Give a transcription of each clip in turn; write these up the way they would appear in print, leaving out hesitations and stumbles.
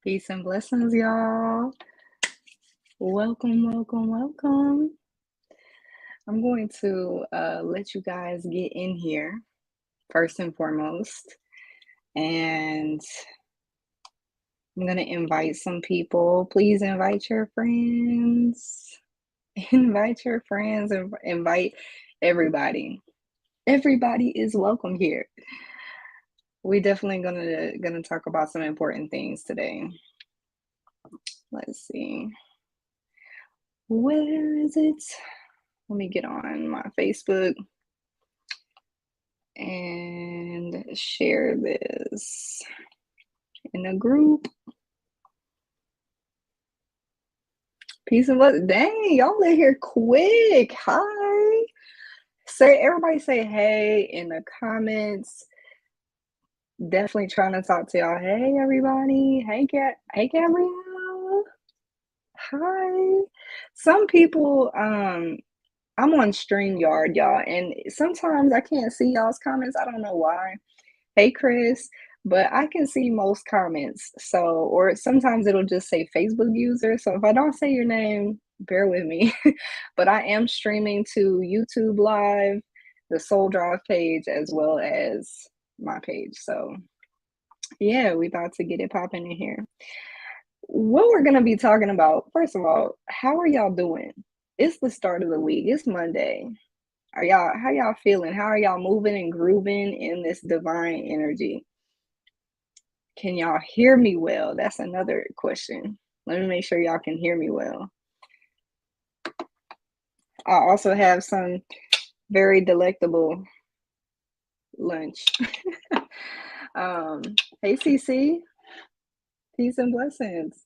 Peace and blessings, y'all. Welcome, welcome, welcome. I'm going to let you guys get in here first and foremost. And I'm going to invite some people. Please invite your friends. Invite your friends and invite everybody. Everybody is welcome here. We definitely gonna talk about some important things today. Let's see. Where is it? Let me get on my Facebook and share this in a group. Peace and blessings. Dang, y'all in here quick. Hi. Everybody say hey in the comments. Definitely trying to talk to y'all. Hey everybody. Hey Gabrielle. Hi. Some people I'm on StreamYard, y'all, and sometimes I can't see y'all's comments. I don't know why. Hey, Chris, but I can see most comments. So, or sometimes it'll just say Facebook user. So if I don't say your name, bear with me. But I am streaming to YouTube Live, the Soul Drive page, as well as my page. So yeah, we about to get it popping in here. What we're gonna be talking about, first of all, how are y'all doing? It's the start of the week. It's Monday. How y'all feeling? How are y'all moving and grooving in this divine energy? Can y'all hear me well? That's another question. Let me make sure y'all can hear me well. I also have some very delectable lunch. Hey CC, peace and blessings.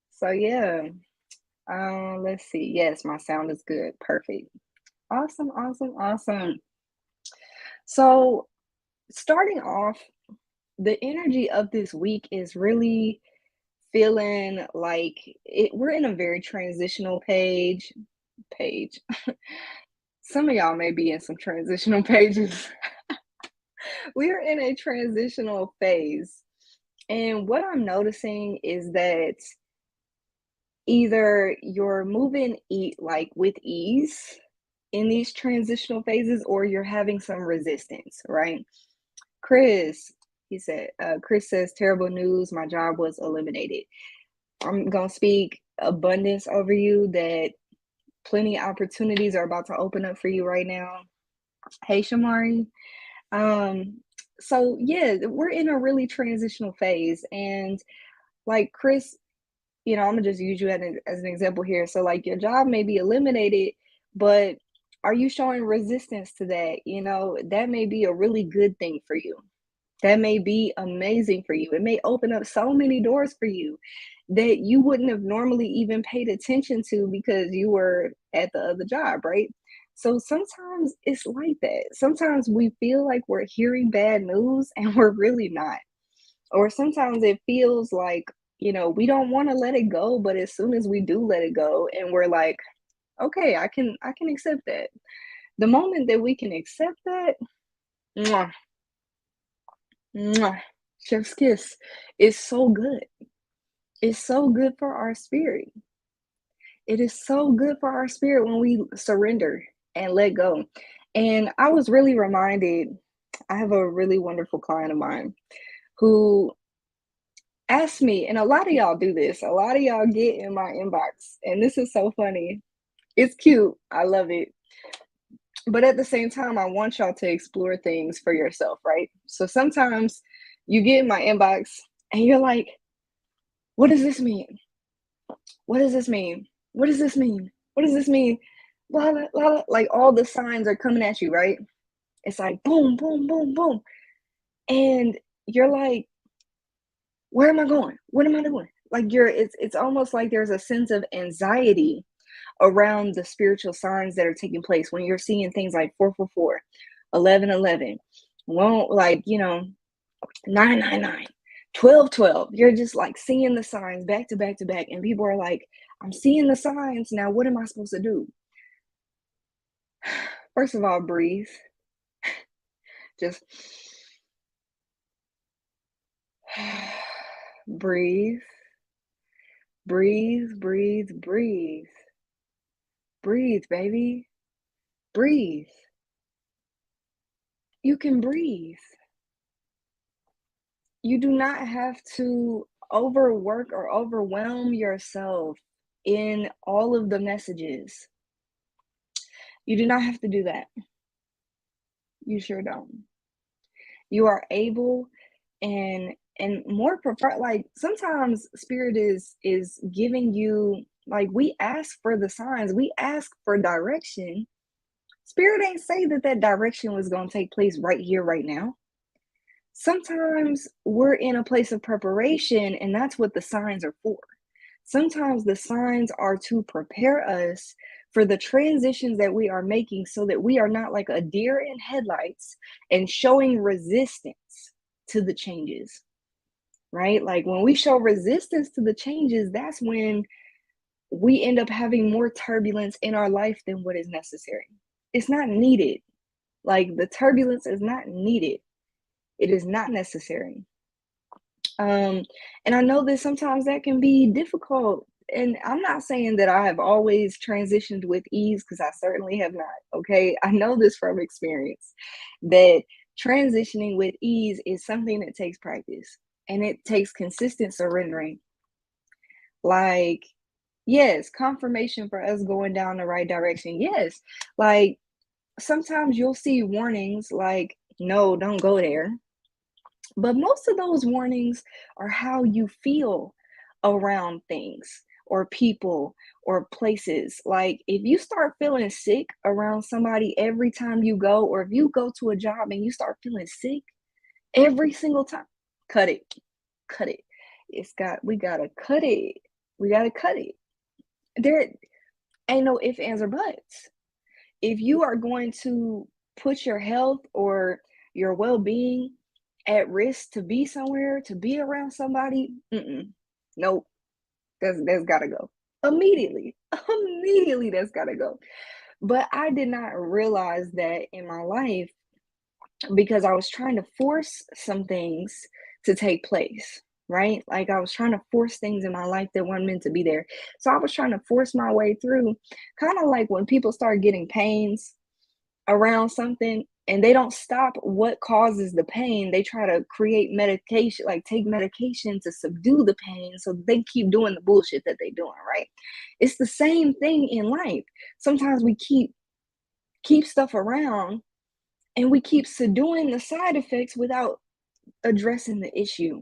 So yeah, let's see. Yes, my sound is good. Perfect. Awesome, awesome, awesome. So starting off, the energy of this week is really feeling like we're in a very transitional page. Some of y'all may be in some transitional pages. We are in a transitional phase. And what I'm noticing is that either you're moving like with ease in these transitional phases or you're having some resistance, right? Chris, Chris says, terrible news. My job was eliminated. I'm going to speak abundance over you that plenty of opportunities are about to open up for you right now. Hey, Shamari. So yeah, we're in a really transitional phase. And like Chris, I'm gonna just use you as an example here. So like your job may be eliminated, but are you showing resistance to that? That may be a really good thing for you. That may be amazing for you. It may open up so many doors for you that you wouldn't have normally even paid attention to because you were at the other job, right? So sometimes it's like that. Sometimes we feel like we're hearing bad news and we're really not. Or sometimes it feels like, we don't want to let it go, but as soon as we do let it go and we're like, okay, I can accept that. The moment that we can accept that, mwah, mwah, chef's kiss, is so good. It's so good for our spirit. It is so good for our spirit when we surrender and let go. And I was really reminded, I have a really wonderful client of mine who asked me, and a lot of y'all do this, a lot of y'all get in my inbox, and this is so funny. It's cute. I love it. But at the same time, I want y'all to explore things for yourself, right? So sometimes you get in my inbox and you're like, what does this mean? What does this mean? What does this mean? What does this mean? Blah, blah, blah. Like all the signs are coming at you, right? It's like boom, boom, boom, boom. And you're like, where am I going? What am I doing? Like it's almost like there's a sense of anxiety around the spiritual signs that are taking place when you're seeing things like 444, 1111, won't like, 999, 1212. You're just like seeing the signs back to back to back. And people are like, I'm seeing the signs. Now, what am I supposed to do? First of all, breathe. Just Breathe, breathe, breathe, breathe. Breathe, baby. Breathe. You can breathe. You do not have to overwork or overwhelm yourself in all of the messages. You do not have to do that. You sure don't. You are able and more prefer like sometimes spirit is giving you like we ask for the signs, we ask for direction. Spirit ain't say that that direction was going to take place right here, right now. Sometimes we're in a place of preparation, and that's what the signs are for. Sometimes the signs are to prepare us for the transitions that we are making so that we are not like a deer in headlights and showing resistance to the changes, right? Like when we show resistance to the changes, that's when we end up having more turbulence in our life than what is necessary. It's not needed. Like the turbulence is not needed. It is not necessary. Um, and I know that sometimes that can be difficult. And I'm not saying that I have always transitioned with ease because I certainly have not. Okay. I know this from experience that transitioning with ease is something that takes practice and it takes consistent surrendering. Like, yes, confirmation for us going down the right direction. Yes. Like sometimes you'll see warnings like, no, don't go there. But most of those warnings are how you feel around things or people or places. Like if you start feeling sick around somebody every time you go, or if you go to a job and you start feeling sick every single time, cut it. Cut it. We gotta cut it. We gotta cut it. There ain't no ifs, ands, or buts. If you are going to put your health or your well-being at risk to be somewhere, to be around somebody, nope, that's gotta go immediately. Immediately, that's gotta go. But I did not realize that in my life because I was trying to force some things to take place. Right? Like I was trying to force things in my life that weren't meant to be there. So I was trying to force my way through, kind of like when people start getting pains around something and they don't stop what causes the pain, they try to create medication, like take medication to subdue the pain so they keep doing the bullshit that they're doing, right? It's the same thing in life. Sometimes we keep stuff around and we keep subduing the side effects without addressing the issue.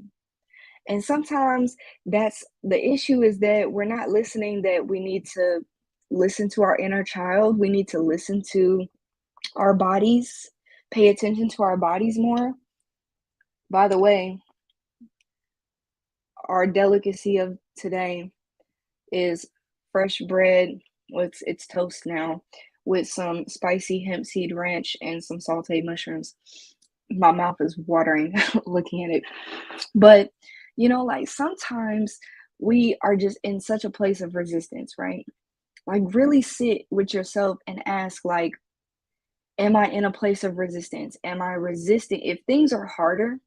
And sometimes that's the issue, is that we're not listening, that we need to listen to our inner child. We need to listen to our bodies, pay attention to our bodies more. By the way, our delicacy of today is fresh bread with its toast now with some spicy hemp seed ranch and some sauteed mushrooms. My mouth is watering looking at it. But, like sometimes we are just in such a place of resistance, right? Like really sit with yourself and ask, like, am I in a place of resistance? Am I resisting? If things are harder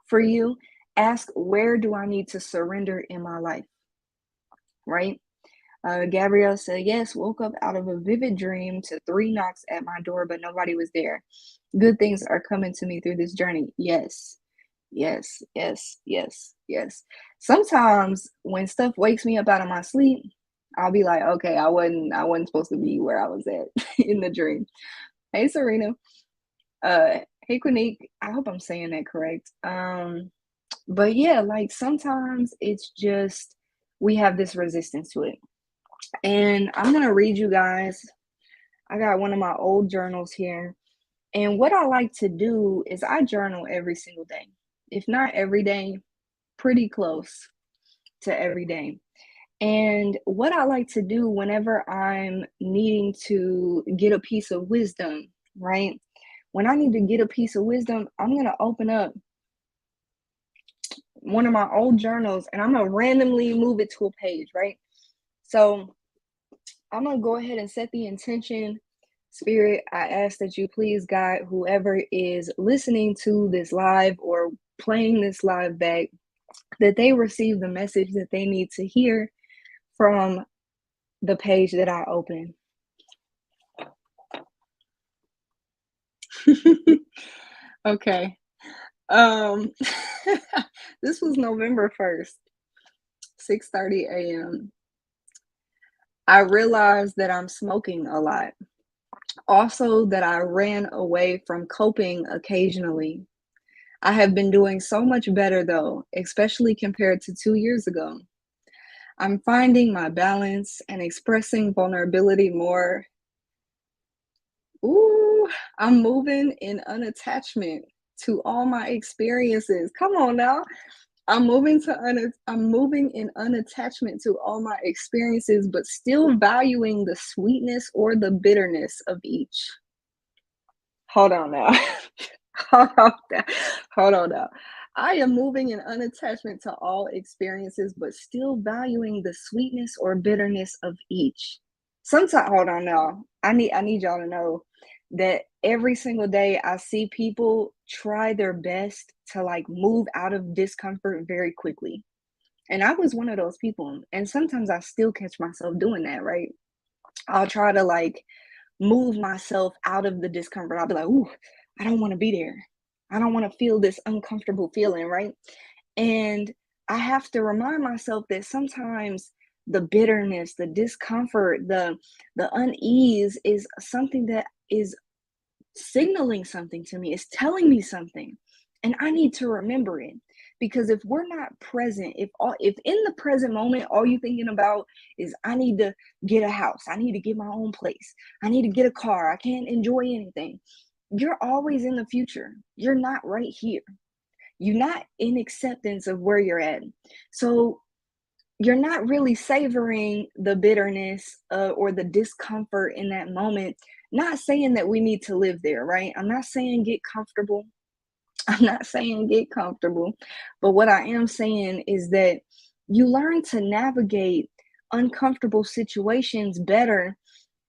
for you, ask, where do I need to surrender in my life? Right? Gabrielle said, yes, woke up out of a vivid dream to three knocks at my door, but nobody was there. Good things are coming to me through this journey. Yes, yes, yes, yes, yes. Sometimes when stuff wakes me up out of my sleep, I'll be like, okay, I wasn't supposed to be where I was at in the dream. Hey, Serena. Hey, Quinique. I hope I'm saying that correct. But yeah, like sometimes it's just we have this resistance to it. And I'm gonna read you guys. I got one of my old journals here. And what I like to do is I journal every single day. If not every day, pretty close to every day. And what I like to do whenever I'm needing to get a piece of wisdom, right? When I need to get a piece of wisdom, I'm going to open up one of my old journals and I'm going to randomly move it to a page, right? So I'm going to go ahead and set the intention. Spirit, I ask that you please guide whoever is listening to this live or playing this live back, that they receive the message that they need to hear from the page that I open. Okay. Um, this was November 1st, 6:30 a.m. I realized that I'm smoking a lot. Also, that I ran away from coping occasionally. I have been doing so much better though, especially compared to 2 years ago. I'm finding my balance and expressing vulnerability more. Ooh, I'm moving in unattachment to all my experiences. Come on now. I'm moving in unattachment to all my experiences, but still valuing the sweetness or the bitterness of each. Hold on now. Hold on now. Hold on now. I am moving in unattachment to all experiences, but still valuing the sweetness or bitterness of each. Sometimes, hold on now. I need y'all to know that every single day I see people try their best to like move out of discomfort very quickly. And I was one of those people. And sometimes I still catch myself doing that, right? I'll try to like move myself out of the discomfort. I'll be like, ooh, I don't want to be there. I don't want to feel this uncomfortable feeling, right? And I have to remind myself that sometimes the bitterness, the discomfort, the unease is something that is signaling something to me. It's telling me something. And I need to remember it. Because if we're not present, if in the present moment all you thinking about is I need to get a house, I need to get my own place, I need to get a car, I can't enjoy anything. You're always in the future. You're not right here. You're not in acceptance of where you're at. So you're not really savoring the bitterness or the discomfort in that moment. Not saying that we need to live there, right? I'm not saying get comfortable. I'm not saying get comfortable. But what I am saying is that you learn to navigate uncomfortable situations better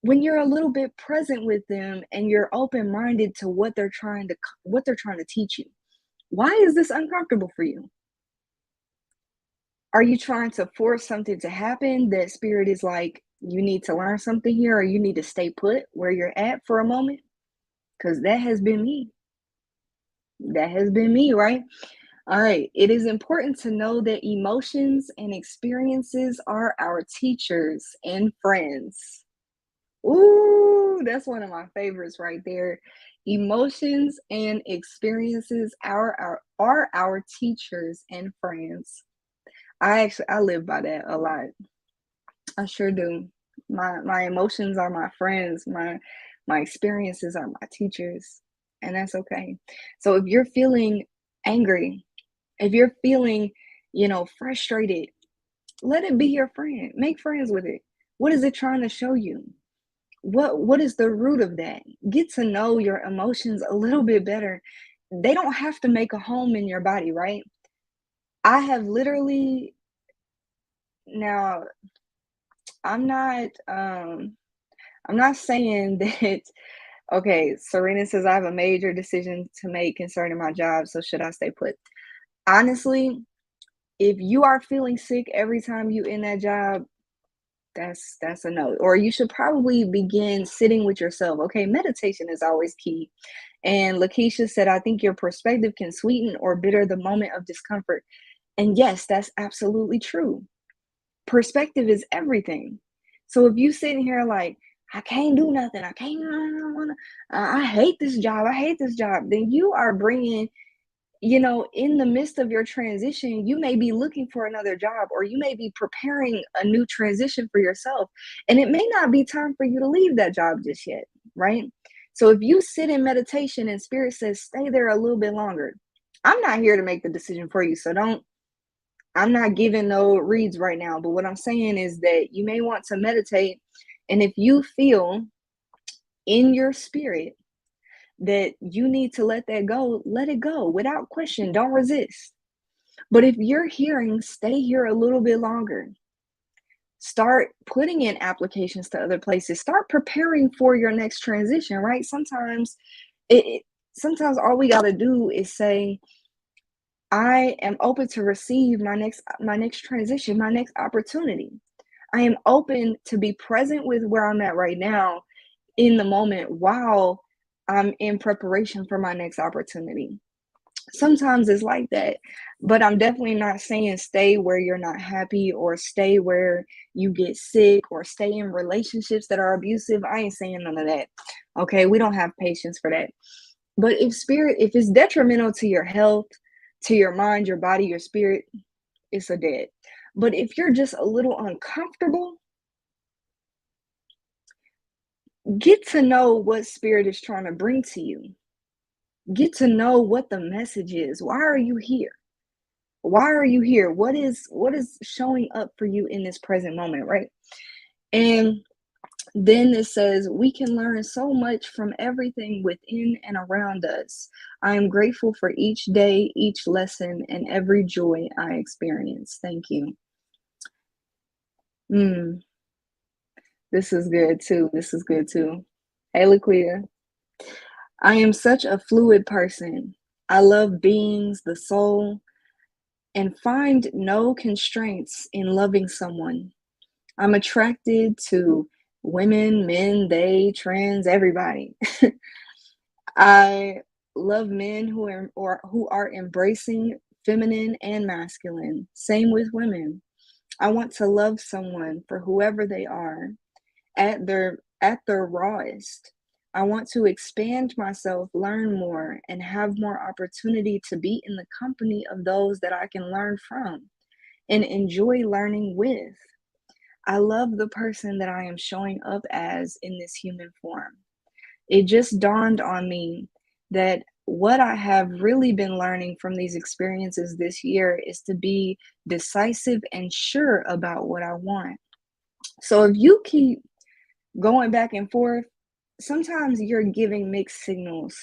when you're a little bit present with them and you're open-minded to what they're trying to teach you. Why is this uncomfortable for you? Are you trying to force something to happen that spirit is like, you need to learn something here or you need to stay put where you're at for a moment? Because that has been me. That has been me, right? All right. It is important to know that emotions and experiences are our teachers and friends. Ooh, that's one of my favorites right there. Emotions and experiences are our teachers and friends. I live by that a lot. I sure do. My emotions are my friends. My experiences are my teachers, and that's okay. So if you're feeling angry, if you're feeling, frustrated, let it be your friend. Make friends with it. What is it trying to show you? What is the root of that? Get to know your emotions a little bit better. They don't have to make a home in your body, right? I have literally now I'm not I'm not saying that okay, Serena says I have a major decision to make concerning my job, so should I stay put? Honestly, if you are feeling sick every time you in that job, that's a no. Or you should probably begin sitting with yourself. Okay, meditation is always key. And Lakeisha said, I think your perspective can sweeten or bitter the moment of discomfort. And yes, that's absolutely true. Perspective is everything. So if you sitting here like, I can't do nothing, I don't wanna, I hate this job, I hate this job, then you are bringing, in the midst of your transition, you may be looking for another job or you may be preparing a new transition for yourself. And it may not be time for you to leave that job just yet, right? So if you sit in meditation and spirit says, stay there a little bit longer, I'm not here to make the decision for you. So I'm not giving no reads right now, but what I'm saying is that you may want to meditate. And if you feel in your spirit that you need to let that go, let it go without question. Don't resist. But if you're hearing, stay here a little bit longer. Start putting in applications to other places. Start preparing for your next transition, right? Sometimes it sometimes all we got to do is say, I am open to receive my next transition, my next opportunity. I am open to be present with where I'm at right now in the moment while I'm in preparation for my next opportunity. Sometimes it's like that, but I'm definitely not saying stay where you're not happy or stay where you get sick or stay in relationships that are abusive. I ain't saying none of that. Okay, we don't have patience for that. But if it's detrimental to your health, to your mind, your body, your spirit, it's a dead. But if you're just a little uncomfortable, get to know what spirit is trying to bring to you. Get to know what the message is. Why are you here? Why are you here? What is showing up for you in this present moment, right? And then it says, we can learn so much from everything within and around us. I am grateful for each day, each lesson, and every joy I experience. Thank you. Mm, this is good too. This is good too. Hey, Laquita. I am such a fluid person. I love beings, the soul, and find no constraints in loving someone. I'm attracted to women, men, they, trans, everybody. I love men who are embracing feminine and masculine. Same with women. I want to love someone for whoever they are at their rawest. I want to expand myself, learn more, and have more opportunity to be in the company of those that I can learn from and enjoy learning with. I love the person that I am showing up as in this human form. It just dawned on me that what I have really been learning from these experiences this year is to be decisive and sure about what I want. So if you keep going back and forth, sometimes you're giving mixed signals.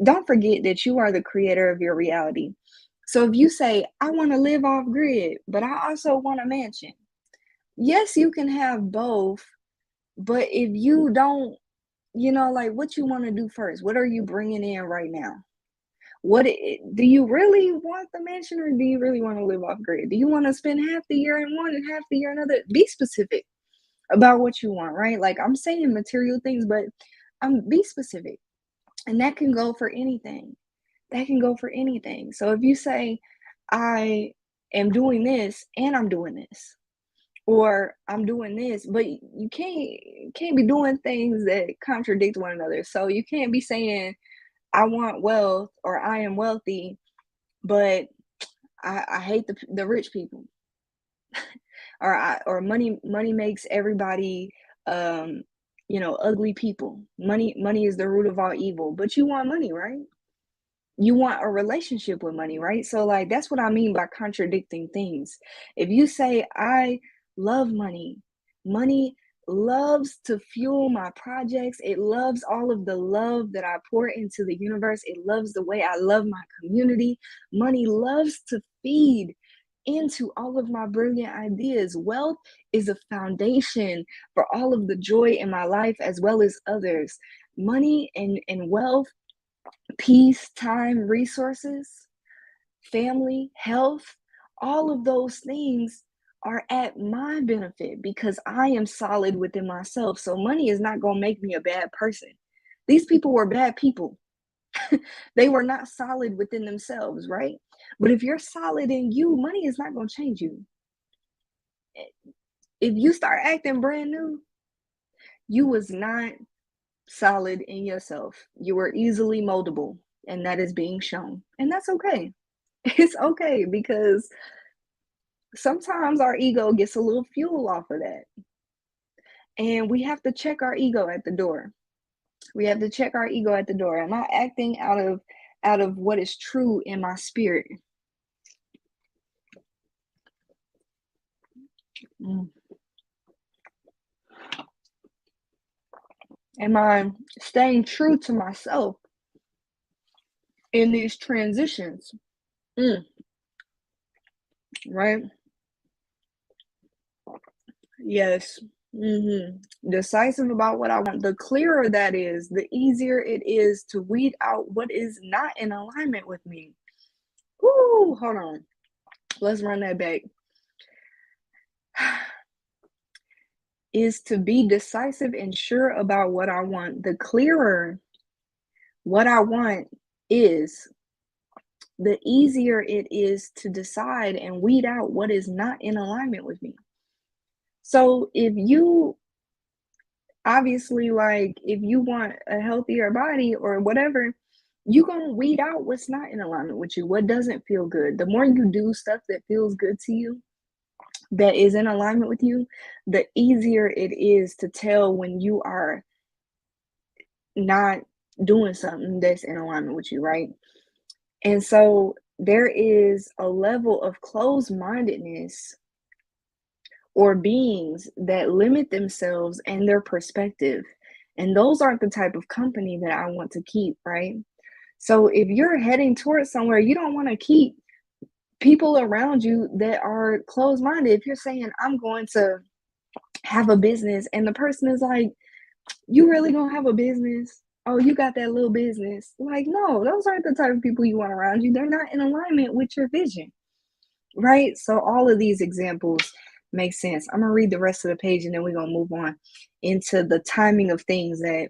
Don't forget that you are the creator of your reality. So if you say, I want to live off grid, but I also want a mansion, yes, you can have both, but if you don't, like what you want to do first, what are you bringing in right now? Do you really want the mansion or do you really want to live off grid? Do you want to spend half the year in one and half the year in another? Be specific about what you want, right? Like I'm saying material things, but be specific. And that can go for anything. That can go for anything. So if you say, I am doing this and I'm doing this, or I'm doing this, but you can't be doing things that contradict one another. So you can't be saying I want wealth or I am wealthy, but I hate the rich people, or money makes everybody ugly people. Money is the root of all evil, but you want money, right? You want a relationship with money, right? So like that's what I mean by contradicting things. If you say I love money, money loves to fuel my projects. It loves all of the love that I pour into the universe. It loves the way I love my community. Money loves to feed into all of my brilliant ideas. Wealth is a foundation for all of the joy in my life as well as others. Money and wealth, peace, time, resources, family, health, all of those things are at my benefit because I am solid within myself. So money is not going to make me a bad person. These people were bad people. They were not solid within themselves, right? But if you're solid in you, money is not going to change you. If you start acting brand new, you was not solid in yourself. You were easily moldable, and that is being shown. And that's okay. It's okay because sometimes our ego gets a little fuel off of that. And we have to check our ego at the door. We have to check our ego at the door. Am I acting out of what is true in my spirit? Mm. Am I staying true to myself in these transitions? Mm, right? Yes. Decisive about what I want. The clearer that is, the easier it is to weed out what is not in alignment with me. Ooh, hold on. Let's run that back. Is to be decisive and sure about what I want. The clearer what I want is, the easier it is to decide and weed out what is not in alignment with me. So if you obviously, like, if you want a healthier body or whatever, you're going to weed out what's not in alignment with you, what doesn't feel good. The more you do stuff that feels good to you, that is in alignment with you, the easier it is to tell when you are not doing something that's in alignment with you, right? And so there is a level of closed mindedness or beings that limit themselves and their perspective. And those aren't the type of company that I want to keep, right? So if you're heading towards somewhere, you don't want to keep people around you that are closed minded. If you're saying, I'm going to have a business, and the person is like, you really gonna have a business? Oh, you got that little business. Like, no, those aren't the type of people you want around you. They're not in alignment with your vision, right? So all of these examples make sense. I'm gonna read the rest of the page and then we're gonna move on into the timing of things that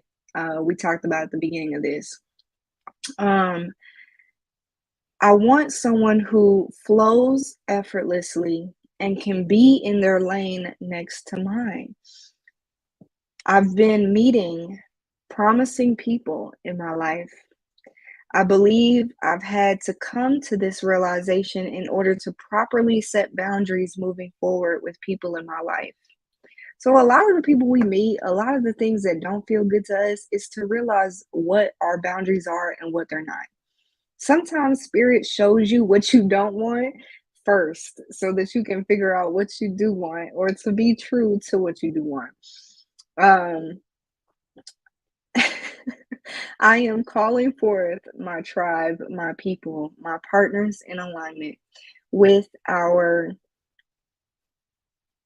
we talked about at the beginning of this. Um, I want someone who flows effortlessly and can be in their lane next to mine. I've been meeting promising people in my life. I believe I've had to come to this realization in order to properly set boundaries moving forward with people in my life. So, a lot of the people we meet, a lot of the things that don't feel good to us is to realize what our boundaries are and what they're not. Sometimes spirit shows you what you don't want first so that you can figure out what you do want, or to be true to what you do want. Um, I am calling forth my tribe, my people, my partners in alignment with our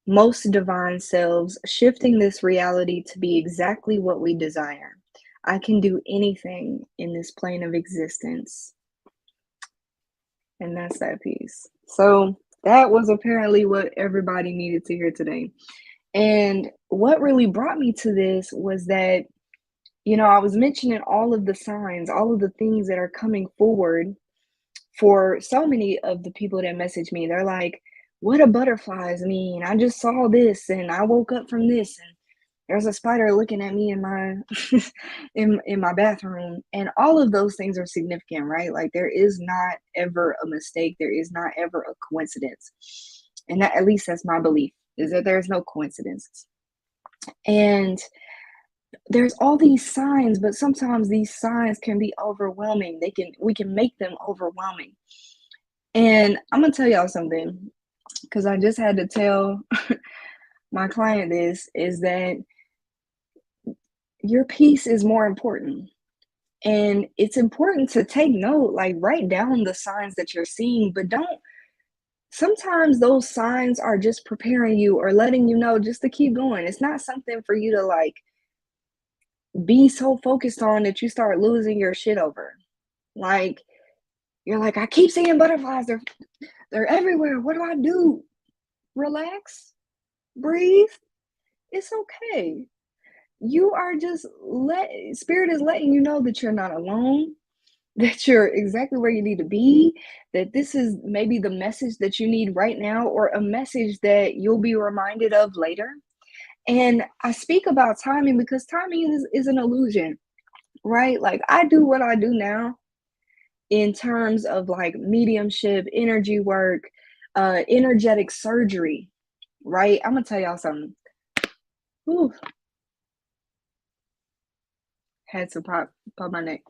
most divine selves, shifting this reality to be exactly what we desire. I can do anything in this plane of existence. And that's that piece. So that was apparently what everybody needed to hear today. And what really brought me to this was that, I was mentioning all of the signs, all of the things that are coming forward for so many of the people that message me. They're like, what do butterflies mean? I just saw this and I woke up from this and there's a spider looking at me in my in my bathroom. And all of those things are significant, right? Like, there is not ever a mistake, there is not ever a coincidence. And that, at least that's my belief, is that there's no coincidences. And there's all these signs, but sometimes these signs can be overwhelming. We can make them overwhelming. And I'm gonna tell y'all something, because I just had to tell my client this, is that your peace is more important. And it's important to take note, like, write down the signs that you're seeing, but don't, sometimes those signs are just preparing you or letting you know just to keep going. It's not something for you to, like, be so focused on that you start losing your shit over. Like, you're like, I keep seeing butterflies, they're everywhere. What do I do? Relax, breathe. It's okay. You are just let spirit is letting you know that you're not alone, that you're exactly where you need to be, that this is maybe the message that you need right now, or a message that you'll be reminded of later. And I speak about timing because timing is an illusion, right? Like, I do what I do now in terms of, like, mediumship, energy work, energetic surgery, right? I'm gonna tell y'all something. Whew, had to pop my neck.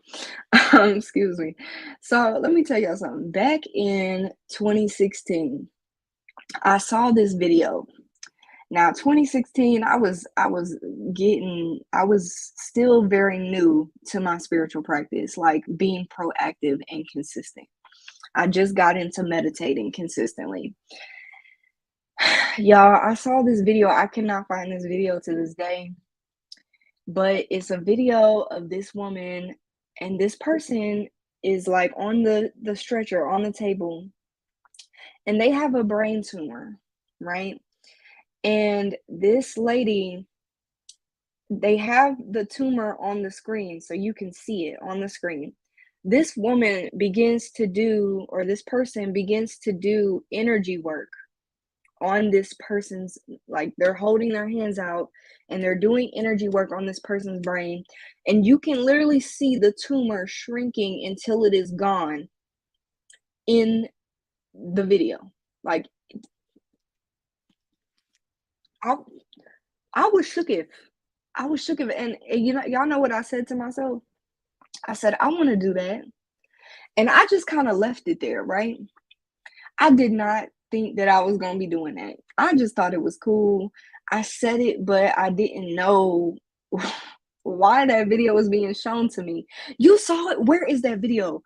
Excuse me. So let me tell y'all something. Back in 2016, I saw this video. Now, 2016, I was still very new to my spiritual practice, like being proactive and consistent. I just got into meditating consistently. Y'all, I saw this video. I cannot find this video to this day, but it's a video of this woman, and this person is like on the stretcher on the table, and they have a brain tumor, right? And this lady, they have the tumor on the screen so you can see it on the screen. This woman begins to do, or this person begins to do energy work on this person's, like they're holding their hands out and they're doing energy work on this person's brain, and you can literally see the tumor shrinking until it is gone in the video. Like I I was shook if I was shook if and you know, y'all know what I said to myself? I said, I want to do that. And I just kind of left it there, right? I did not think that I was going to be doing that. I just thought it was cool. I said it, but I didn't know why that video was being shown to me. You saw it. Where is that video?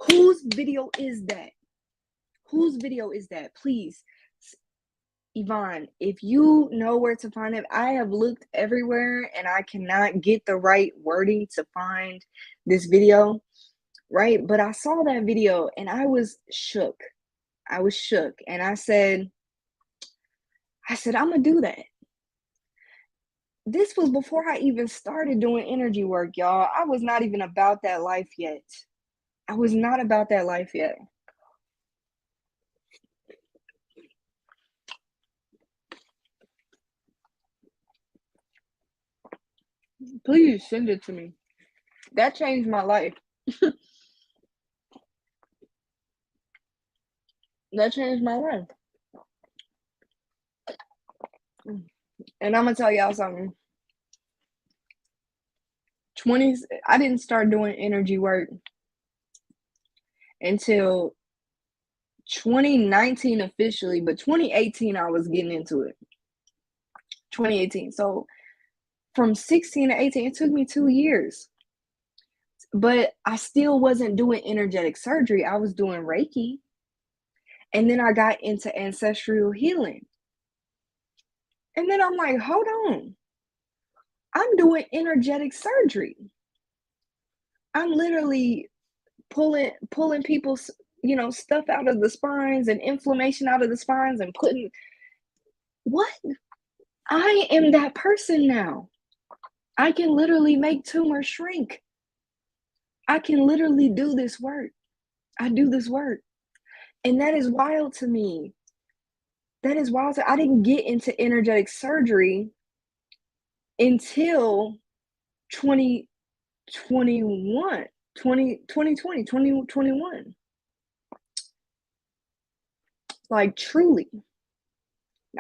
Whose video is that? Whose video is that? Please, Yvonne, if you know where to find it, I have looked everywhere and I cannot get the right wording to find this video, right? But I saw that video and I was shook. I was shook. And I said, I'm gonna do that. This was before I even started doing energy work, y'all. I was not even about that life yet. I was not about that life yet. Please send it to me. That changed my life. That changed my life. And I'm gonna tell y'all something. 20s, I didn't start doing energy work until 2019 officially, but 2018 I was getting into it. 2018. So from 16 to 18, it took me 2 years. But I still wasn't doing energetic surgery. I was doing Reiki. And then I got into ancestral healing. And then I'm like, hold on. I'm doing energetic surgery. I'm literally pulling people's, stuff out of the spines and inflammation out of the spines and putting what? I am that person now. I can literally make tumors shrink. I can literally do this work. I do this work. And that is wild to me. That is wild. I didn't get into energetic surgery until 2021, 2020, 2021. Like truly.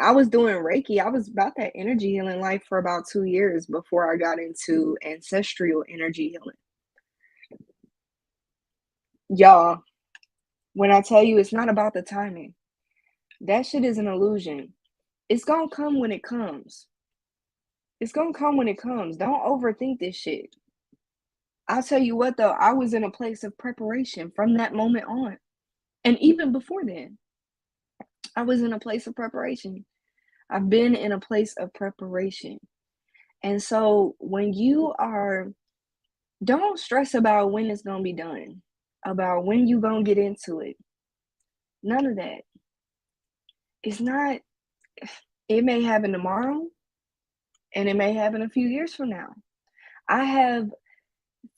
I was doing Reiki. I was about that energy healing life for about 2 years before I got into ancestral energy healing. Y'all, when I tell you it's not about the timing, that shit is an illusion. It's gonna come when it comes. It's gonna come when it comes. Don't overthink this shit. I'll tell you what though, I was in a place of preparation from that moment on. And even before then, I was in a place of preparation. I've been in a place of preparation. And so when don't stress about when it's gonna be done, about when you gonna get into it. None of that. It's not, it may happen tomorrow and it may happen a few years from now. I have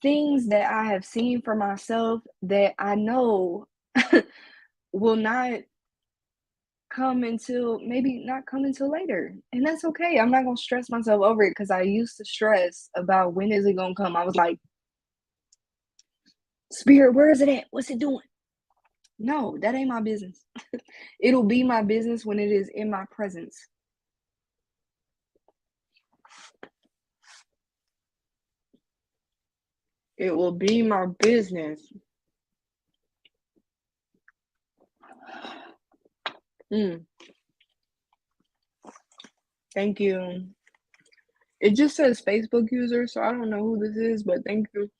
things that I have seen for myself that I know will not maybe not come until later. And that's okay. I'm not gonna stress myself over it because I used to stress about when is it gonna come. I was like, Spirit, where is it at? What's it doing? No, that ain't my business. It'll be my business when it is in my presence. It will be my business. Thank you. It just says Facebook user, so I don't know who this is, but thank you.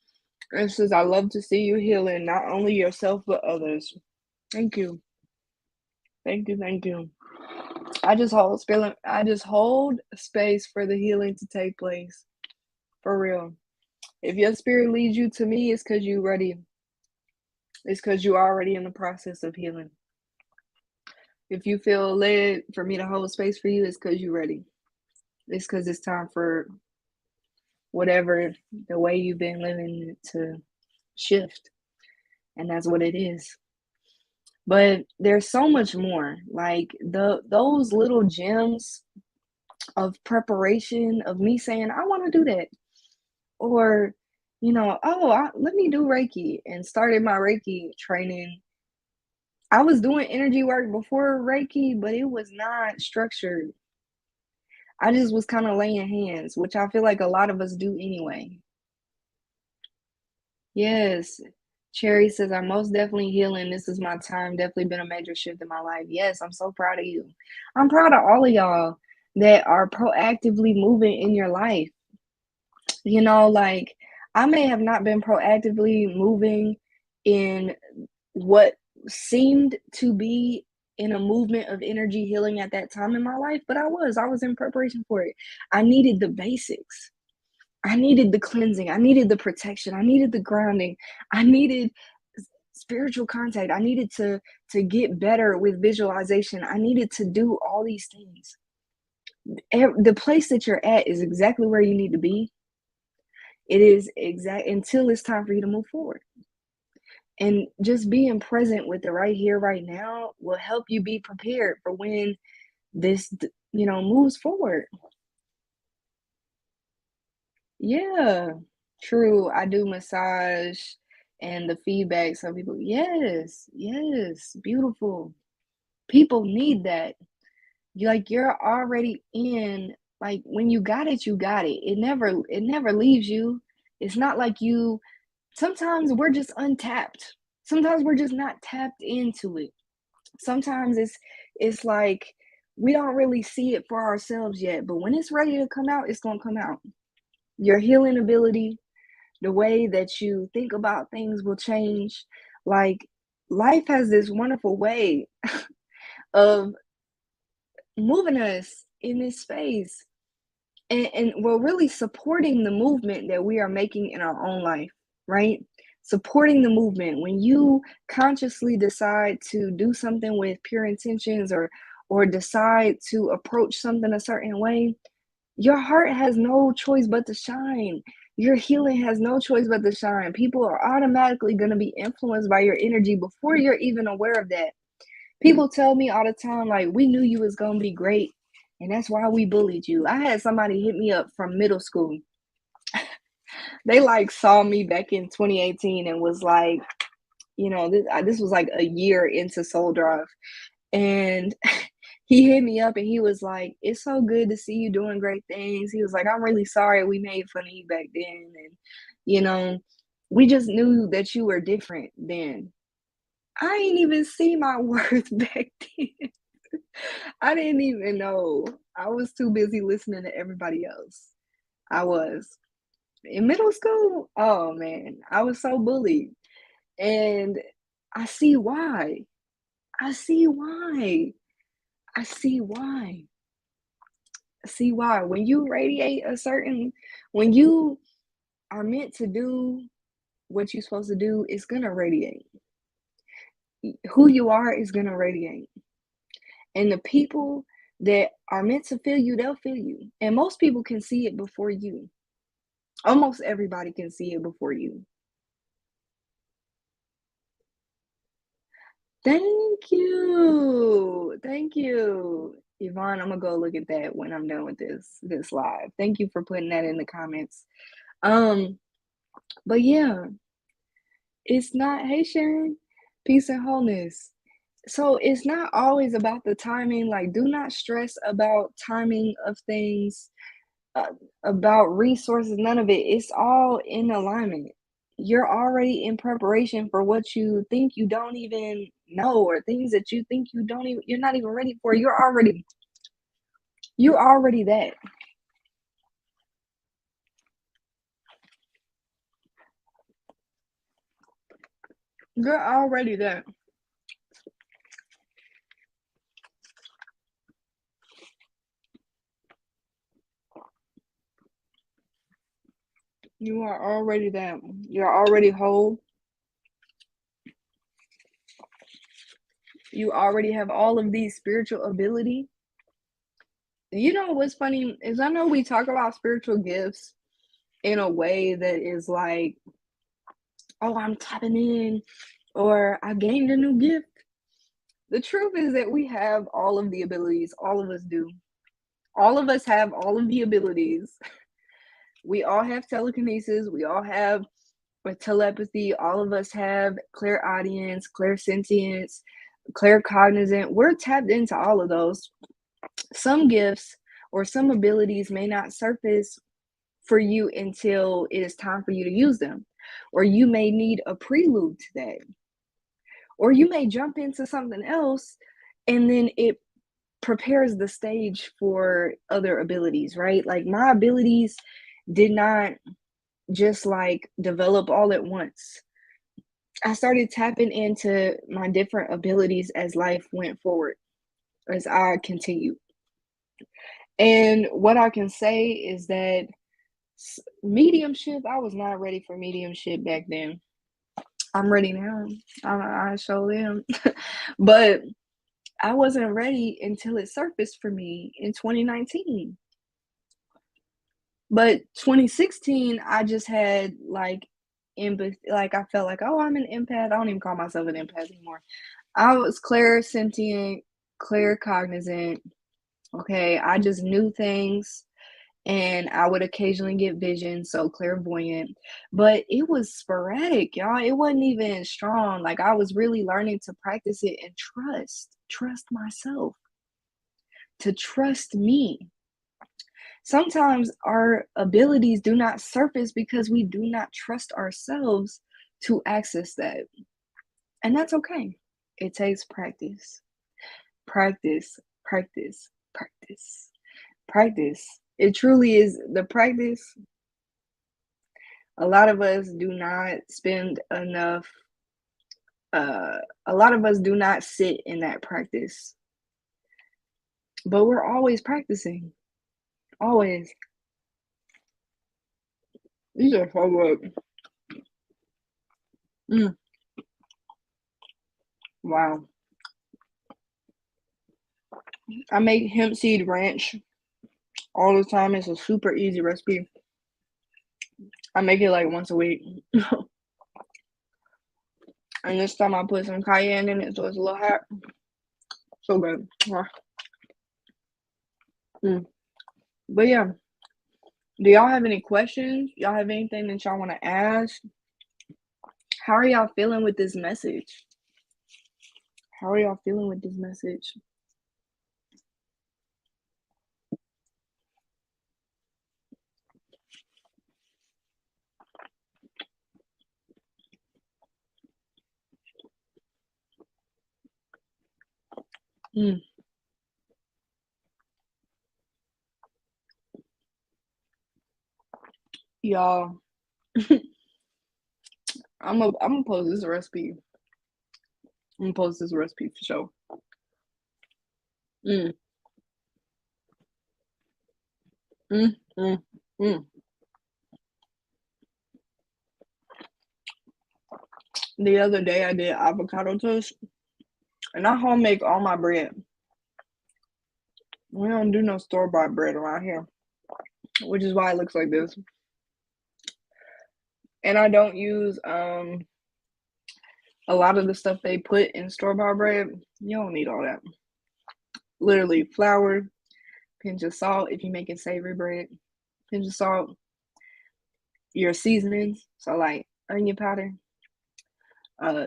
It says, I love to see you healing not only yourself, but others. Thank you. Thank you. Thank you. I just hold space for the healing to take place. For real. If your spirit leads you to me, it's because you're ready. It's because you're already in the process of healing. If you feel led for me to hold space for you, it's because you're ready. It's because it's time for whatever the way you've been living to shift. And that's what it is. But there's so much more. Like those little gems of preparation of me saying, I want to do that. Or, let me do Reiki and started my Reiki training. I was doing energy work before Reiki, but it was not structured. I just was kind of laying hands, which I feel like a lot of us do anyway. Yes. Cherry says, I'm most definitely healing. This is my time. Definitely been a major shift in my life. Yes, I'm so proud of you. I'm proud of all of y'all that are proactively moving in your life. Like I may have not been proactively moving in what seemed to be in a movement of energy healing at that time in my life, but I was in preparation for it. I needed the basics. I needed the cleansing. I needed the protection. I needed the grounding. I needed spiritual contact. I needed to get better with visualization. I needed to do all these things. The place that you're at is exactly where you need to be. It is exact until it's time for you to move forward. And just being present with the right here, right now will help you be prepared for when this, moves forward. Yeah, true. I do massage and the feedback. Some people, yes, yes, beautiful. People need that. You're already in, like when you got it, you got it. It never leaves you. It's not like you sometimes we're just untapped. Sometimes we're just not tapped into it. Sometimes it's like we don't really see it for ourselves yet, but when it's ready to come out, it's going to come out. Your healing ability, the way that you think about things will change. Like life has this wonderful way of moving us in this space and we're really supporting the movement that we are making in our own life, right? Supporting the movement. When you consciously decide to do something with pure intentions or decide to approach something a certain way, your heart has no choice but to shine. Your healing has no choice but to shine. People are automatically going to be influenced by your energy before you're even aware of that. People tell me all the time, like, we knew you was gonna be great, and that's why we bullied you. I had somebody hit me up from middle school. They like saw me back in 2018 and was like, this was like a year into Soul Drive, and he hit me up and he was like, "It's so good to see you doing great things." He was like, "I'm really sorry we made fun of you back then, and you know, we just knew that you were different then." I ain't even see my worth back then. I didn't even know. I was too busy listening to everybody else. I was. In middle school, oh man, I was so bullied. And I see why. I see why. I see why. I see why. When you are meant to do what you're supposed to do, it's gonna radiate. Who you are is gonna radiate. And the people that are meant to feel you, they'll feel you. And most people can see it before you. Almost everybody can see it before you. Thank you. Thank you. Yvonne, I'm gonna go look at that when I'm done with this live. Thank you for putting that in the comments. Um, but yeah, it's not, hey Sharon, peace and wholeness. So it's not always about the timing. Like, do not stress about timing of things, uh, about resources, none of it. It's all in alignment. You're already in preparation for what you think you don't even know, or things that you think you're not even ready for. You're already that. You're already that. You are already that. You're already whole. You already have all of these spiritual ability. You know what's funny is I know we talk about spiritual gifts in a way that is like, oh, I'm tapping in or I gained a new gift. The truth is that we have all of the abilities. All of us do. All of us have all of the abilities. We all have telekinesis. We all have telepathy. All of us have clairaudience, clairsentience, claircognizant. We're tapped into all of those. Some gifts or some abilities may not surface for you until it is time for you to use them, or you may need a prelude to that, or you may jump into something else and then it prepares the stage for other abilities, right? Like my abilities did not just like develop all at once. I started tapping into my different abilities as life went forward, as I continued. And what I can say is that mediumship, I was not ready for mediumship back then. I'm ready now. I show them. But I wasn't ready until it surfaced for me in 2019. But 2016, I just had like empathy. Like I felt like, oh, I'm an empath. I don't even call myself an empath anymore. I was clairsentient, claircognizant. Okay, I just knew things and I would occasionally get visions, so clairvoyant. But it was sporadic, y'all. It wasn't even strong. Like I was really learning to practice it and trust myself, to trust me. Sometimes our abilities do not surface because we do not trust ourselves to access that. And that's okay. It takes practice, practice, practice, practice, practice. It truly is the practice. A lot of us do not spend enough, a lot of us do not sit in that practice, but we're always practicing. Always. These are so good. Mm, wow. I make hemp seed ranch all the time. It's a super easy recipe. I make it like once a week. And this time I put some cayenne in it so it's a little hot. So good. Mm. But yeah, do y'all have any questions? Y'all have anything that y'all want to ask? How are y'all feeling with this message? How are y'all feeling with this message? Mm. Y'all, I'm gonna post this recipe. I'm gonna post this recipe for sure. Mm, mm, mm, mm. The other day I did avocado toast, and I home make all my bread. We don't do no store-bought bread around here, which is why it looks like this. And I don't use a lot of the stuff they put in store-bought bread. You don't need all that. Literally flour, pinch of salt if you're making savory bread, pinch of salt, your seasonings, so like onion powder,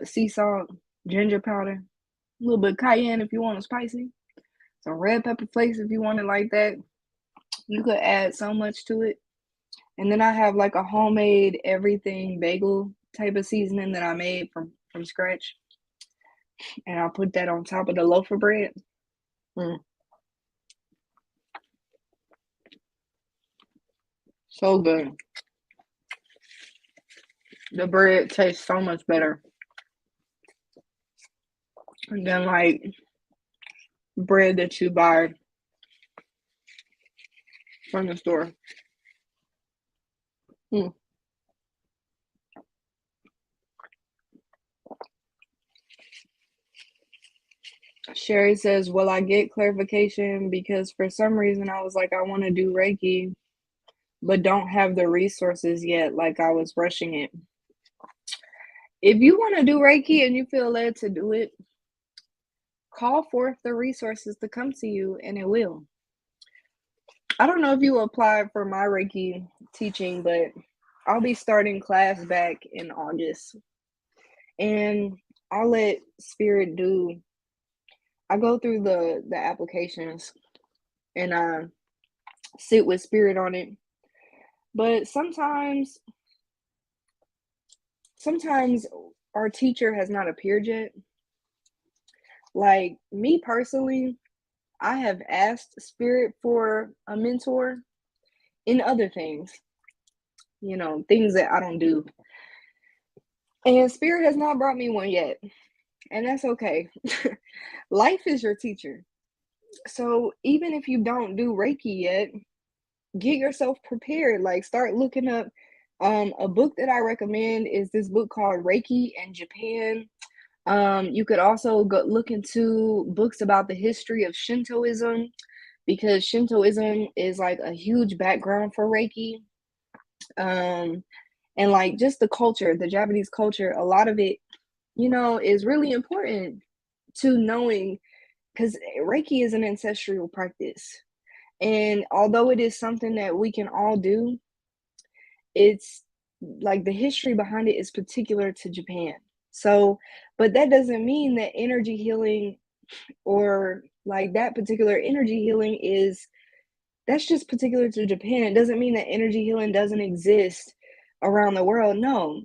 sea salt, ginger powder, a little bit of cayenne if you want it spicy, some red pepper flakes if you want it like that. You could add so much to it. And then I have like a homemade everything bagel type of seasoning that I made from scratch. And I'll put that on top of the loaf of bread. Mm, so good. The bread tastes so much better than like bread that you buy from the store. Mm. Sherry says, "Will I get clarification? Because for some reason I was like, I want to do Reiki, but don't have the resources yet. Like I was rushing it. If you want to do Reiki and you feel led to do it, call forth the resources to come to you, and it will. I don't know if you applied for my Reiki teaching, but I'll be starting class back in August, and I'll let Spirit do. I go through the applications and I sit with Spirit on it. But sometimes our teacher has not appeared yet. Like me personally, I have asked Spirit for a mentor in other things, things that I don't do. And Spirit has not brought me one yet. And that's okay. Life is your teacher. So even if you don't do Reiki yet, get yourself prepared. Like start looking up. A book that I recommend is this book called Reiki in Japan. You could also go look into books about the history of Shintoism because Shintoism is like a huge background for Reiki. Um, and like just the culture, the Japanese culture, a lot of it, is really important to knowing because Reiki is an ancestral practice. And although it is something that we can all do, it's like the history behind it is particular to Japan. So, but that doesn't mean that energy healing or like that particular energy healing is that's just particular to Japan. It doesn't mean that energy healing doesn't exist around the world. No,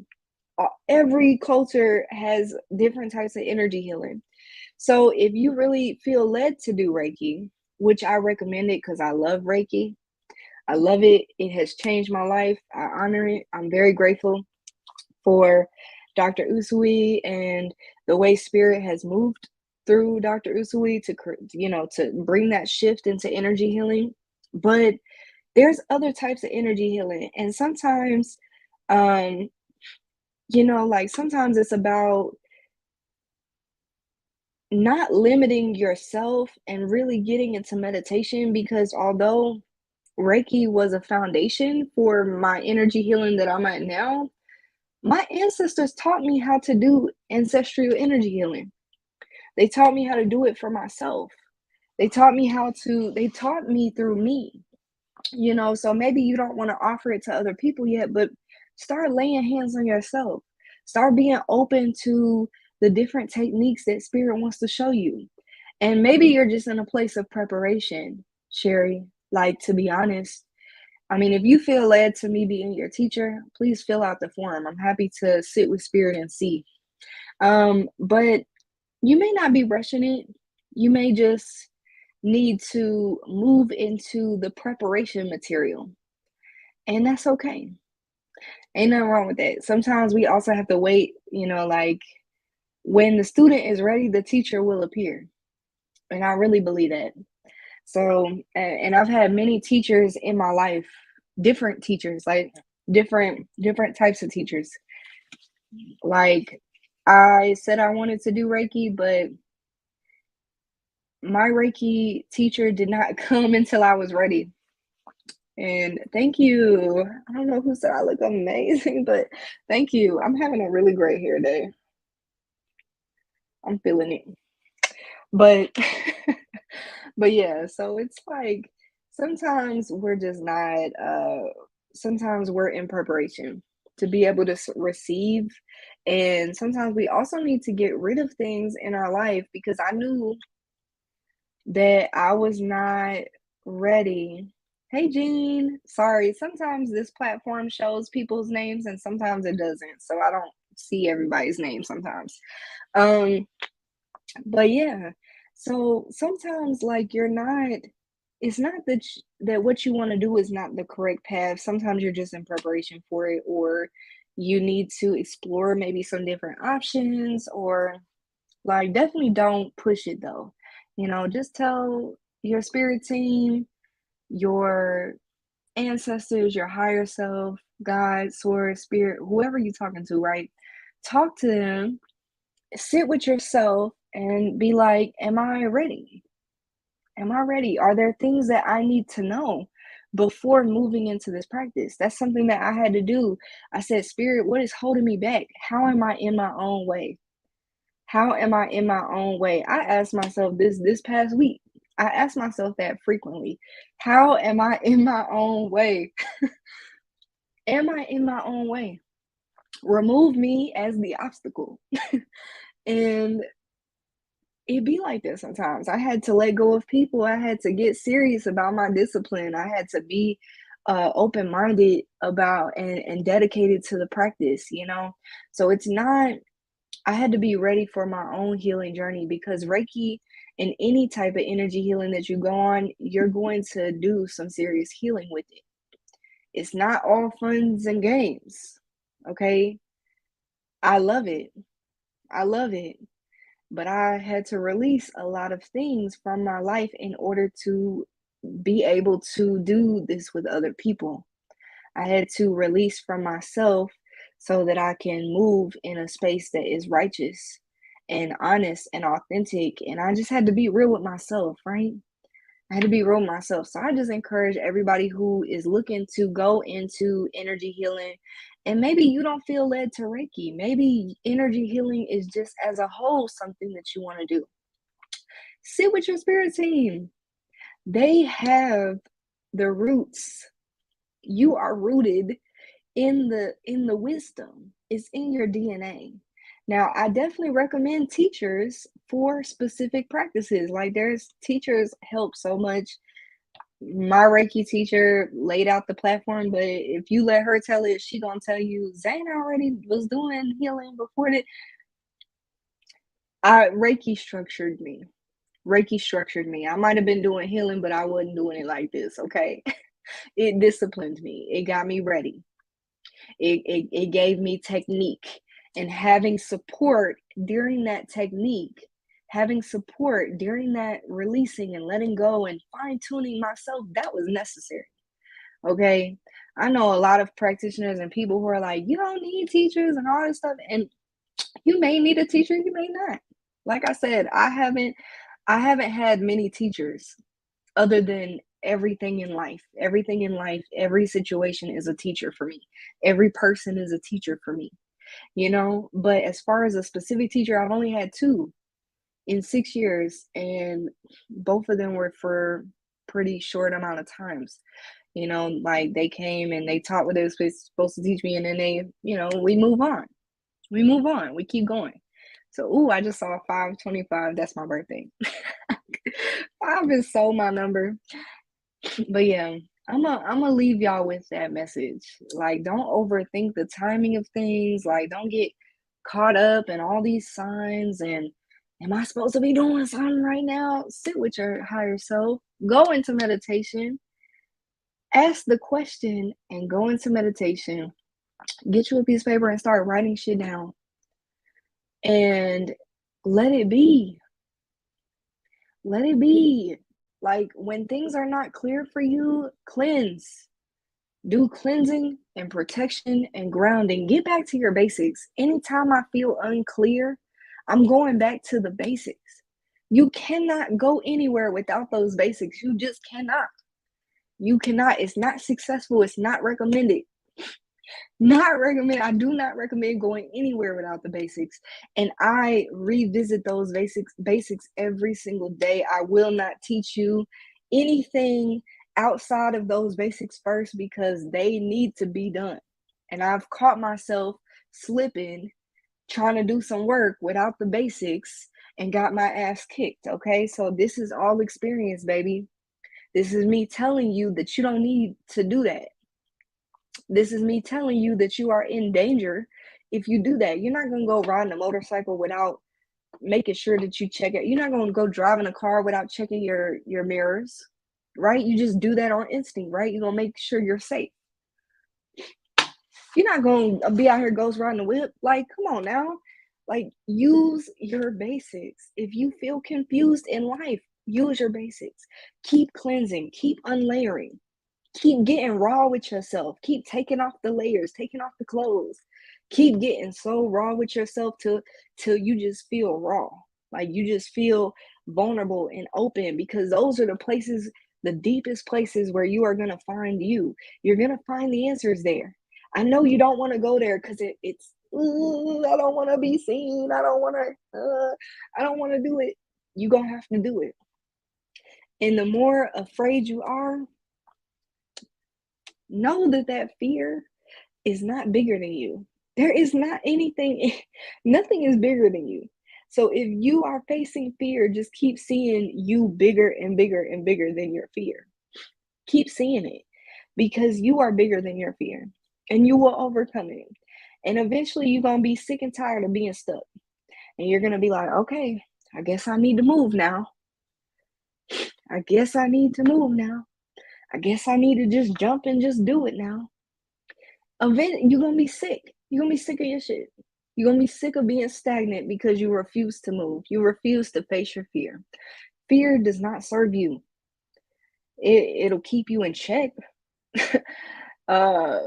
every culture has different types of energy healing. So if you really feel led to do Reiki, which I recommend it because I love Reiki, I love it. It has changed my life. I honor it. I'm very grateful for Dr. Usui and the way Spirit has moved through Dr. Usui to bring that shift into energy healing. But there's other types of energy healing, and sometimes, um, like sometimes it's about not limiting yourself and really getting into meditation because although Reiki was a foundation for my energy healing that I'm at now, my ancestors taught me how to do ancestral energy healing. They taught me how to do it for myself. They taught me through me, so maybe you don't want to offer it to other people yet, but start laying hands on yourself. Start being open to the different techniques that Spirit wants to show you. And maybe you're just in a place of preparation, Sherry. Like, to be honest, I mean, if you feel led to me being your teacher, please fill out the form. I'm happy to sit with Spirit and see. But you may not be rushing it. You may just need to move into the preparation material, and that's okay. Ain't nothing wrong with that. Sometimes we also have to wait, like when the student is ready, the teacher will appear. And I really believe that. So, and I've had many teachers in my life, different teachers, like different types of teachers. Like I said I wanted to do Reiki, but my Reiki teacher did not come until I was ready. And thank you. I don't know who said I look amazing, but thank you. I'm having a really great hair day. I'm feeling it. But but yeah, so it's like sometimes we're just not sometimes we're in preparation to be able to receive, and sometimes we also need to get rid of things in our life because I knew that I was not ready. Hey Jean, sorry, sometimes this platform shows people's names and sometimes it doesn't. So I don't see everybody's name sometimes. Um but yeah, so sometimes like you're not it's not that what you want to do is not the correct path. Sometimes you're just in preparation for it, or you need to explore maybe some different options, or like definitely don't push it though. Just tell your spirit team, your ancestors, your higher self, God, source, spirit, whoever you're talking to, right? Talk to them, sit with yourself and be like, am I ready? Am I ready? Are there things that I need to know before moving into this practice? That's something that I had to do. I said, Spirit, what is holding me back? How am I in my own way? How am I in my own way? I asked myself this past week. I ask myself that frequently. How am I in my own way? Am I in my own way? Remove me as the obstacle. And it be like that sometimes. I had to let go of people. I had to get serious about my discipline. I had to be open-minded about and dedicated to the practice, you know? So it's not, I had to be ready for my own healing journey because Reiki and any type of energy healing that you go on, you're going to do some serious healing with it. It's not all funs and games. Okay? I love it. I love it. But I had to release a lot of things from my life in order to be able to do this with other people. I had to release from myself so that I can move in a space that is righteous and honest and authentic. And I just had to be real with myself, right? I had to be real with myself. So I just encourage everybody who is looking to go into energy healing. And maybe you don't feel led to Reiki. Maybe energy healing is just as a whole something that you want to do. Sit with your spirit team. They have the roots. You are rooted in the wisdom. It's in your DNA. Now, I definitely recommend teachers for specific practices. Like there's teachers help so much. My Reiki teacher laid out the platform, but if you let her tell it, she gonna tell you Zayne already was doing healing before that. I Reiki structured me. Reiki structured me. I might have been doing healing, but I wasn't doing it like this. Okay, it disciplined me. It got me ready. It gave me technique, and having support during that technique, having support during that releasing and letting go and fine tuning myself, that was necessary. Okay. I know a lot of practitioners and people who are like, you don't need teachers and all this stuff. And you may need a teacher, you may not. Like I said, I haven't had many teachers other than everything in life. Everything in life, every situation is a teacher for me. Every person is a teacher for me, you know? But as far as a specific teacher, I've only had two in 6 years, and both of them were for pretty short amount of times. You know, like they came and they taught what they were supposed to teach me, and then they, we move on. We move on. We keep going. So, ooh, I just saw 525. That's my birthday. Five is so my number. But yeah, I'm gonna leave y'all with that message. Like, don't overthink the timing of things. Like, don't get caught up in all these signs and am I supposed to be doing something right now? Sit with your higher self. Go into meditation. Ask the question and go into meditation. Get you a piece of paper and start writing shit down. And let it be. Let it be. Like when things are not clear for you, cleanse. Do cleansing and protection and grounding. Get back to your basics. Anytime I feel unclear, I'm going back to the basics. You cannot go anywhere without those basics. You just cannot. You cannot. It's not successful. It's not recommended. Not recommend. I do not recommend going anywhere without the basics. And I revisit those basics every single day. I will not teach you anything outside of those basics first because they need to be done. And I've caught myself slipping, trying to do some work without the basics and got my ass kicked. Okay. So this is all experience, baby. This is me telling you that you don't need to do that. This is me telling you that you are in danger if you do that. You're not going to go riding a motorcycle without making sure that you check it. You're not going to go driving a car without checking your mirrors, right? You just do that on instinct, right? You're going to make sure you're safe. You're not going to be out here ghost riding a whip. Like, come on now. Like, use your basics. If you feel confused in life, use your basics. Keep cleansing, keep unlayering. Keep getting raw with yourself. Keep taking off the layers, taking off the clothes. Keep getting so raw with yourself till you just feel raw. Like you just feel vulnerable and open because those are the places, the deepest places where you are going to find you. You're going to find the answers there. I know you don't want to go there because it's, "Ooh, I don't want to be seen. I don't want to do it." You're going to have to do it. And the more afraid you are, know that that fear is not bigger than you. There is not anything, nothing is bigger than you. So if you are facing fear, just keep seeing you bigger and bigger and bigger than your fear. Keep seeing it because you are bigger than your fear and you will overcome it. And eventually you're going to be sick and tired of being stuck. And you're going to be like, okay, I guess I need to move now. I guess I need to move now. I guess I need to just jump and just do it now. You're gonna be sick. You're gonna be sick of your shit. You're gonna be sick of being stagnant because you refuse to move. You refuse to face your fear. Fear does not serve you. It'll keep you in check. uh,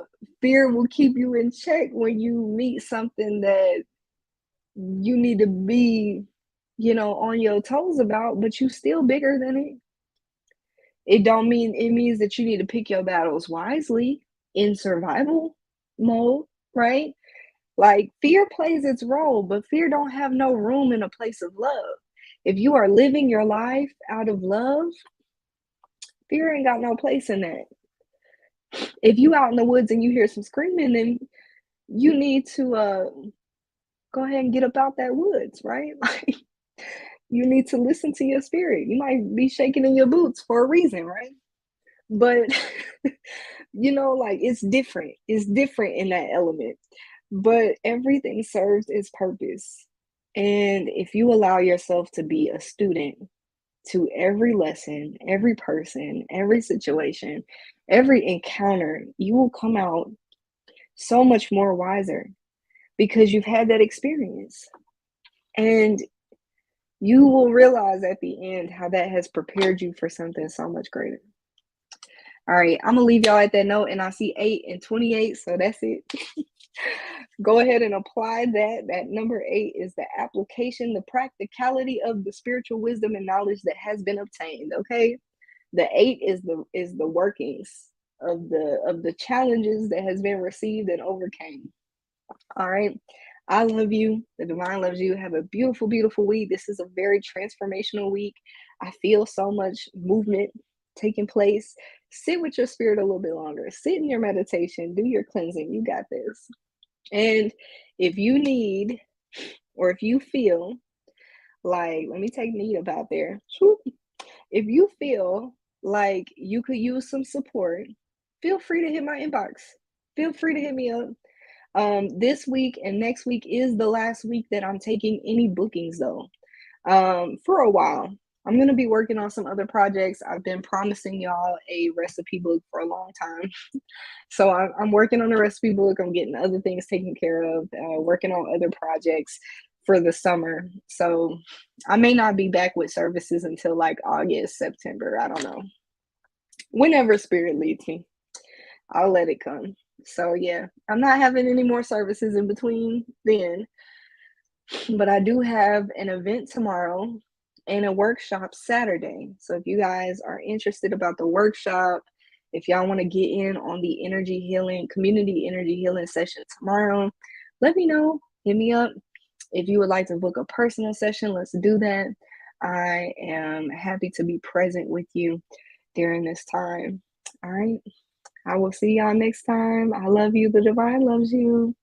Fear will keep you in check when you meet something that you need to be, on your toes about, but you still bigger than it. It means that you need to pick your battles wisely in survival mode, right? Like fear plays its role, but fear don't have no room in a place of love. If you are living your life out of love, fear ain't got no place in that. If you out in the woods and you hear some screaming, then you need to go ahead and get up out that woods, right? Like you need to listen to your spirit. You might be shaking in your boots for a reason, right? But like it's different. It's different in that element. But everything serves its purpose. And if you allow yourself to be a student to every lesson, every person, every situation, every encounter, you will come out so much more wiser because you've had that experience. And you will realize at the end how that has prepared you for something so much greater. All right, I'm gonna leave y'all at that note, and I see 8 and 28, so that's it. Go ahead and apply that. That number 8 is the application, the practicality of the spiritual wisdom and knowledge that has been obtained. Okay, the 8 is the workings of the challenges that has been received and overcame. All right. I love you. The divine loves you. Have a beautiful, beautiful week. This is a very transformational week. I feel so much movement taking place. Sit with your spirit a little bit longer. Sit in your meditation. Do your cleansing. You got this. And if you need, or if you feel like, let me take Need up out there. If you feel like you could use some support, feel free to hit my inbox. Feel free to hit me up. This week and next week is the last week that I'm taking any bookings though. For a while. I'm going to be working on some other projects. I've been promising y'all a recipe book for a long time. So I'm working on a recipe book. I'm getting other things taken care of, working on other projects for the summer. So I may not be back with services until like August, September. I don't know. Whenever spirit leads me, I'll let it come. So yeah, I'm not having any more services in between then, but I do have an event tomorrow and a workshop Saturday. So if you guys are interested about the workshop, if y'all want to get in on the energy healing, community energy healing session tomorrow, let me know. Hit me up. If you would like to book a personal session, let's do that. I am happy to be present with you during this time. All right. I will see y'all next time. I love you. The divine loves you.